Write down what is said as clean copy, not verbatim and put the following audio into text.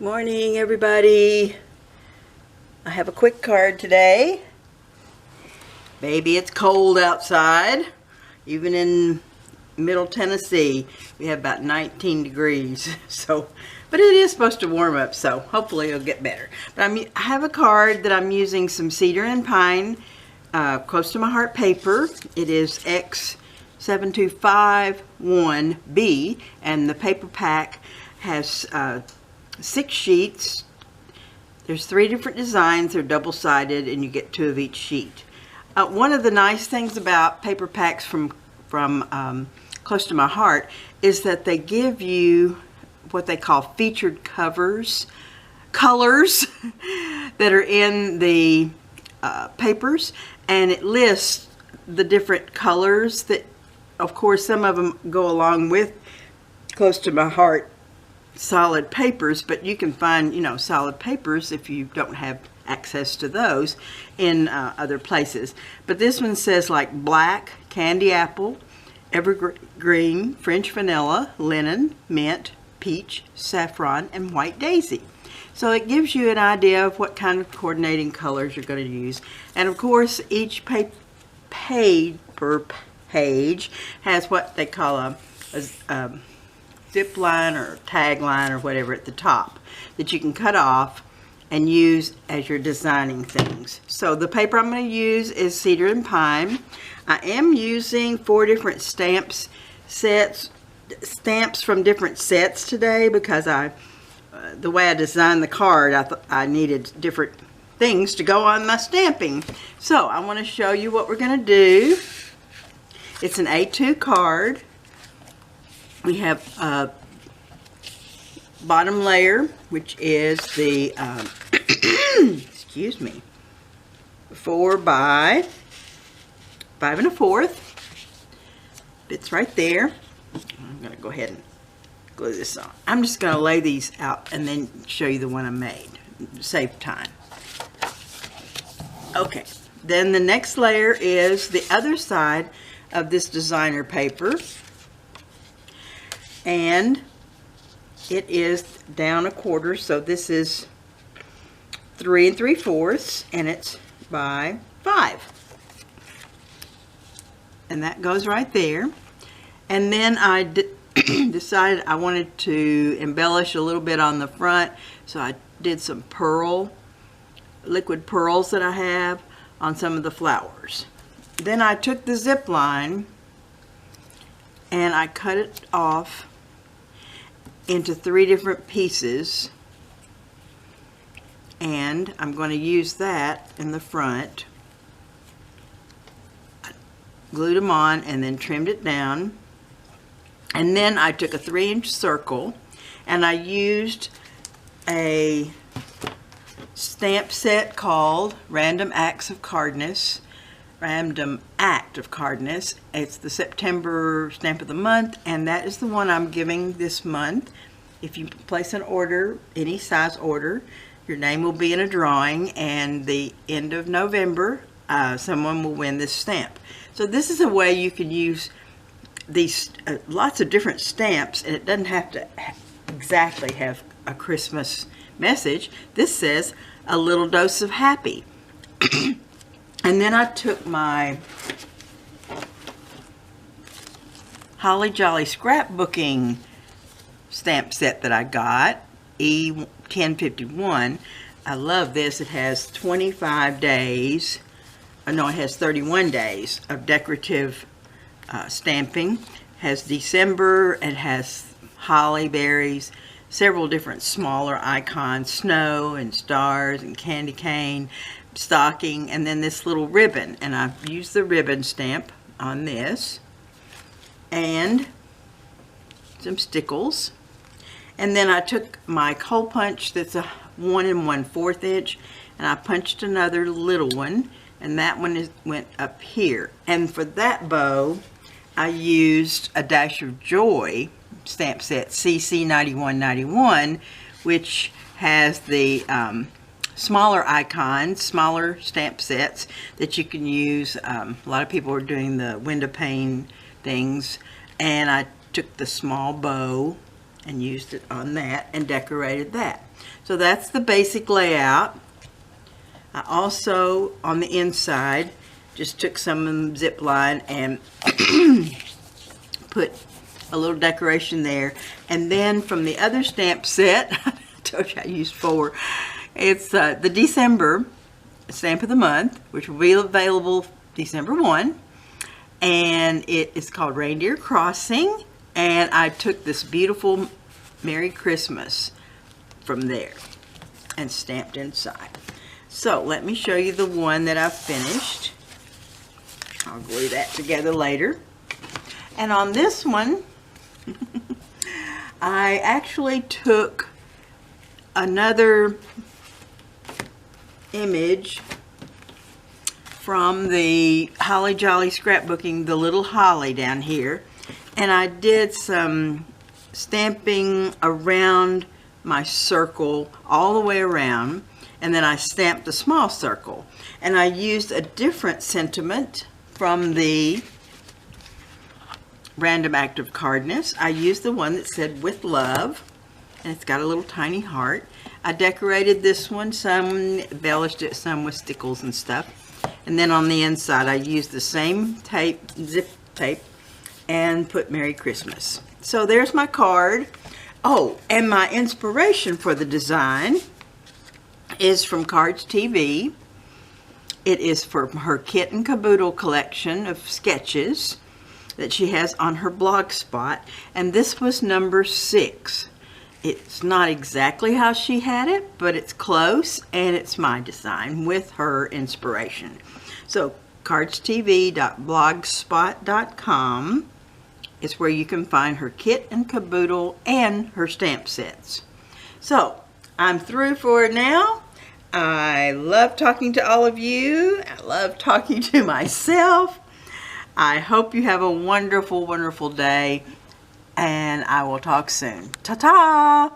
Morning, everybody. I have a quick card today. Baby, it's cold outside. Even in Middle Tennessee, we have about 19 degrees. But it is supposed to warm up, so hopefully it'll get better. But I have a card that I'm using some Cedar and Pine Close to My Heart paper. It is X7251B, and the paper pack has 6 sheets. There's 3 different designs. They're double-sided, and you get 2 of each sheet. One of the nice things about paper packs from Close to My Heart is that they give you what they call featured colors that are in the papers, and it lists the different colors that, of course, some of them go along with Close to My Heart solid papers, but you can find, solid papers if you don't have access to those in other places. But this one says like black, candy apple, evergreen, French vanilla, linen, mint, peach, saffron, and white daisy. So it gives you an idea of what kind of coordinating colors you're going to use. And of course, each paper page has what they call a zip line or tag line or whatever at the top that you can cut off and use as you're designing things. So the paper I'm going to use is Cedar and Pine. I am using 4 different stamps from different sets today because the way I designed the card, I thought I needed different things to go on my stamping. So I want to show you what we're going to do. It's an A2 card. We have a bottom layer, which is the, excuse me, 4 by 5 1/4. Fits right there. I'm going to go ahead and glue this on. I'm just going to lay these out and then show you the one I made. Save time. Okay, then the next layer is the other side of this designer paper. And it is down 1/4, so this is 3 3/4, and it's by 5. And that goes right there. And then I decided I wanted to embellish a little bit on the front, so I did some liquid pearls that I have on some of the flowers. Then I took the zip line and I cut it off into 3 different pieces, and I'm going to use that in the front. I glued them on and then trimmed it down, and then I took a 3-inch circle and I used a stamp set called Random Act of Cardness. It's the September stamp of the month, and that is the one I'm giving this month. If you place an order, any size order, your name will be in a drawing, and the end of November someone will win this stamp. So this is a way you can use these lots of different stamps, and it doesn't have to exactly have a Christmas message. This says a little dose of happy. And then I took my Holly Jolly scrapbooking stamp set that I got, E1051. I love this. It has 25 days, no, it has 31 days of decorative stamping. It has December, it has holly berries, several different smaller icons, snow and stars and candy cane, stocking, and then this little ribbon, and I've used the ribbon stamp on this, and some stickles. And then I took my hole punch that's a 1 1/4 inch, and I punched another little one, and that one went up here. And for that bow I used a Dash of Joy stamp set CC9191, which has the smaller icons, smaller stamp sets that you can use. A lot of people are doing the window pane things, and I took the small bow and used it on that and decorated that. So that's the basic layout. I also, on the inside, just took some zip line and put a little decoration there. And then from the other stamp set, I told you I used 4. It's the December stamp of the month, which will be available December 1. And it is called Reindeer Crossing. And I took this beautiful Merry Christmas from there and stamped inside. So let me show you the one that I've finished. I'll glue that together later. And on this one, I actually took another image from the Holly Jolly scrapbooking, the little holly down here, and I did some stamping around my circle all the way around, and then I stamped a small circle, and I used a different sentiment from the Random Act of Kindness. I used the one that said with love, and it's got a little tiny heart. I decorated this one, some embellished it, some with stickles and stuff. And then on the inside I used the same tape, zip tape, and put Merry Christmas. So there's my card. Oh, and my inspiration for the design is from Cardztv. It is for her Kit and Kaboodle collection of sketches that she has on her blog spot, and this was number 6. It's not exactly how she had it, but it's close, and it's my design with her inspiration. So cardztv.blogspot.com is where you can find her Kit and Kaboodle and her stamp sets. So I'm through for now. I love talking to all of you. I love talking to myself. I hope you have a wonderful, wonderful day, and I will talk soon. Ta-ta!